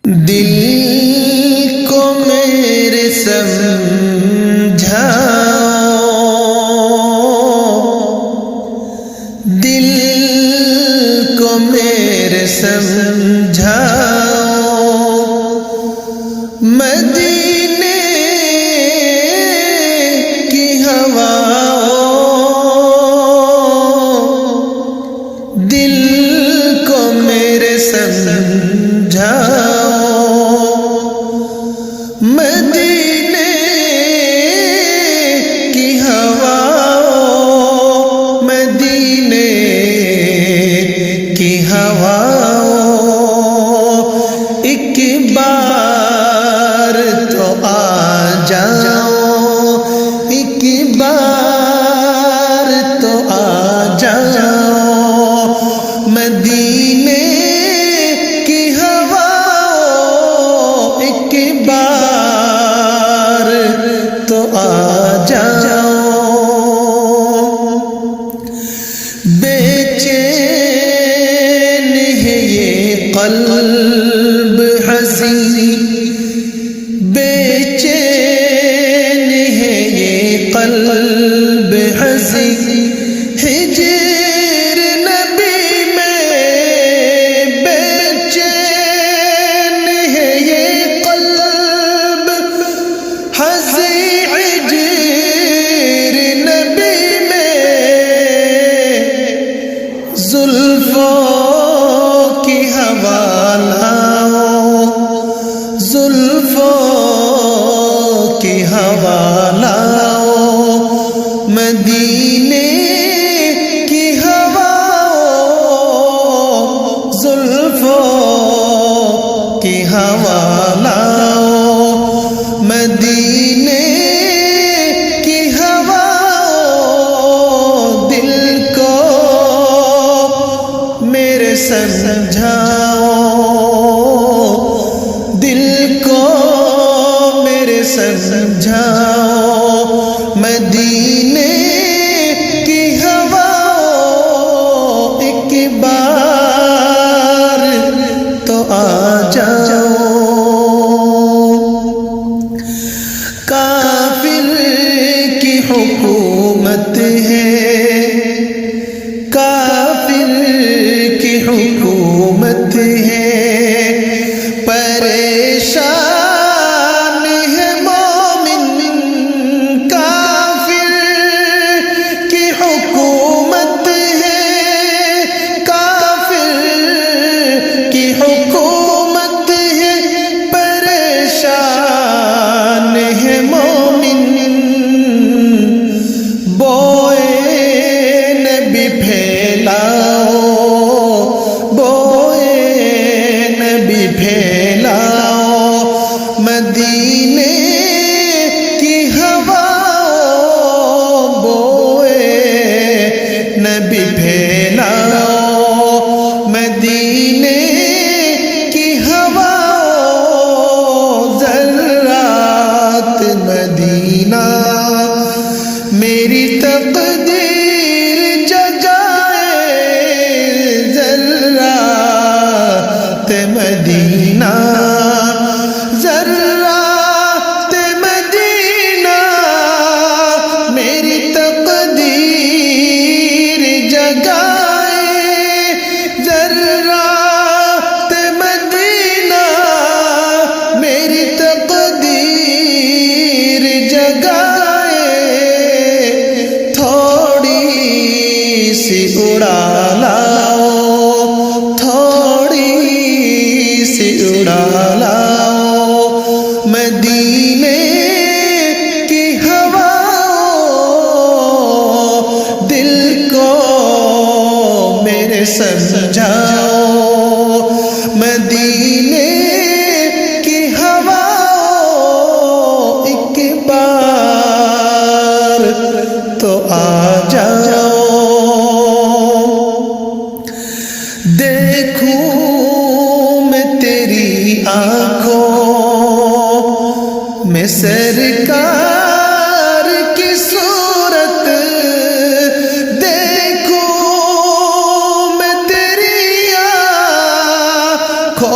دل کو میرے سمجھاؤ، دل کو میرے سمجھاؤ، مدینے کی ہواؤں، دل کو میرے سمجھاؤ، مدینے کی ہواؤں، مدینے کی ہواؤں، ایک بار تو آ جاؤ، ایک بار تو آ جاؤ، مدینے کی ہواؤں، ایک بار تو آ جاؤ، بے چین ہے یہ قلب حزین، بے چین ہے یہ قلب حزین، ہجر نبی میں بے چین ہے یہ قلب حزین، ہجر نبی میں زلفوں کی ہوا لاؤ، زلفوں کی ہوا لاؤ، مدینے کی ہواؤں، زلفوں کی ہوا لاؤ، مدینے کی ہواؤں، دل کو میرے سمجھاؤ، دل کو میرے سمجھاؤ، مدینے کی ہواؤں، ایک بار تو آ جاؤ، کافر کی حکومت ہے، کافر کی حکومت ہے، پریشان ہے مومن، کافر کی حکومت ہے، کافر کی حکومت ہے، پریشان ہے مومن، بوئے نبی پھیلاؤ، بوئے نبی پھیلاؤ، مدینے کی ہواؤں، بوئے نبی پھیلاؤ، مدینے کی ہواؤں، ذرات مدینہ میری تقدیر جگائے، ذرات مدینہ، ذرات مدینہ میری تقدیر جگائے، ذرات مدینہ میری تقدیر جگائے، تھوڑی سی اڑا لاؤ، تھوڑی سی اڑا لاؤ، مدینے کی ہواؤں، دل کو میرے سمجھاؤ، مدینے کی ہواؤں، ایک بار تو آ جاؤ، دیکھوں میں تیری آنکھوں میں سرکار کی صورت، دیکھوں میں تیری آنکھوں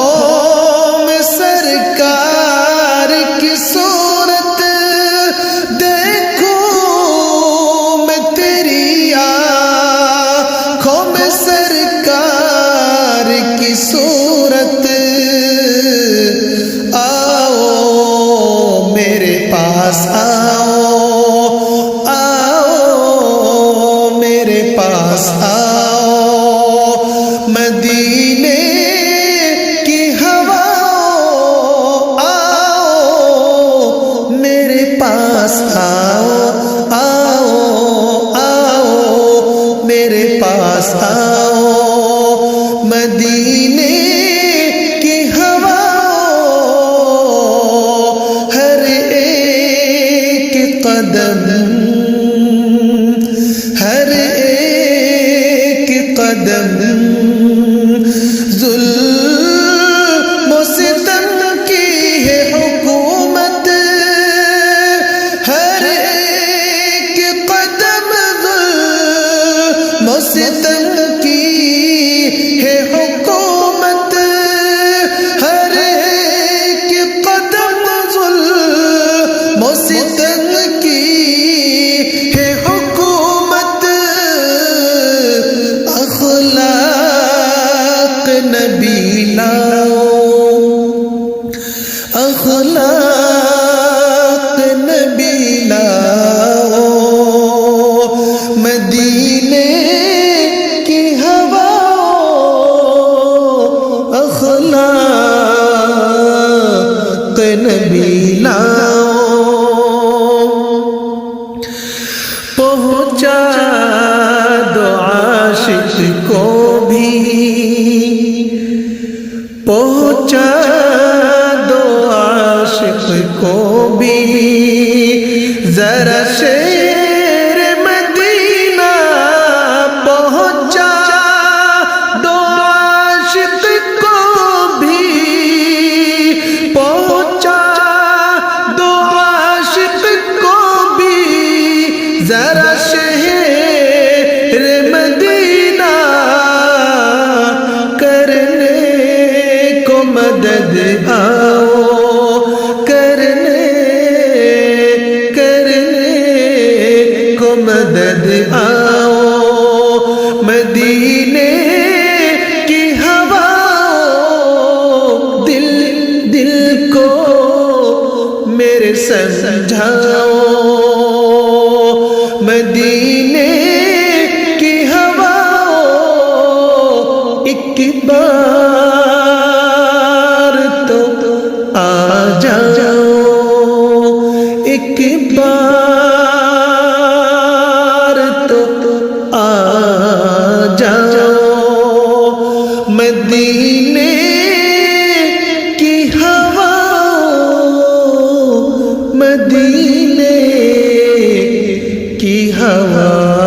قدم ظلم و ستم کی ہے حکومت ہر ایک قدم ظلم و ستم کی ہے حکومت ہر ایک قدم ظلم و ستم کی ہے حکومت اخلاق نبی لاؤ اخلاق نبی لاؤ مدینے کی ہوا اخلاق نبی لاؤ پہنچا دو عاشق کو بھی پہنچا دو عاشق کو بھی ذرا شیر مدینہ پہنچا دو عاشق کو بھی پہنچا دو عاشق کو بھی ذرا شہر مدینہ کرنے کو مدد آؤ کرنے کو مدد آؤ مدینے کی ہوا دل کو میرے سمجھاؤ مدینے کی ہوا ایک بار تو آ جاؤ ایک بار تو آ جاؤ مدینے کی ہوا مدینے کی ہوا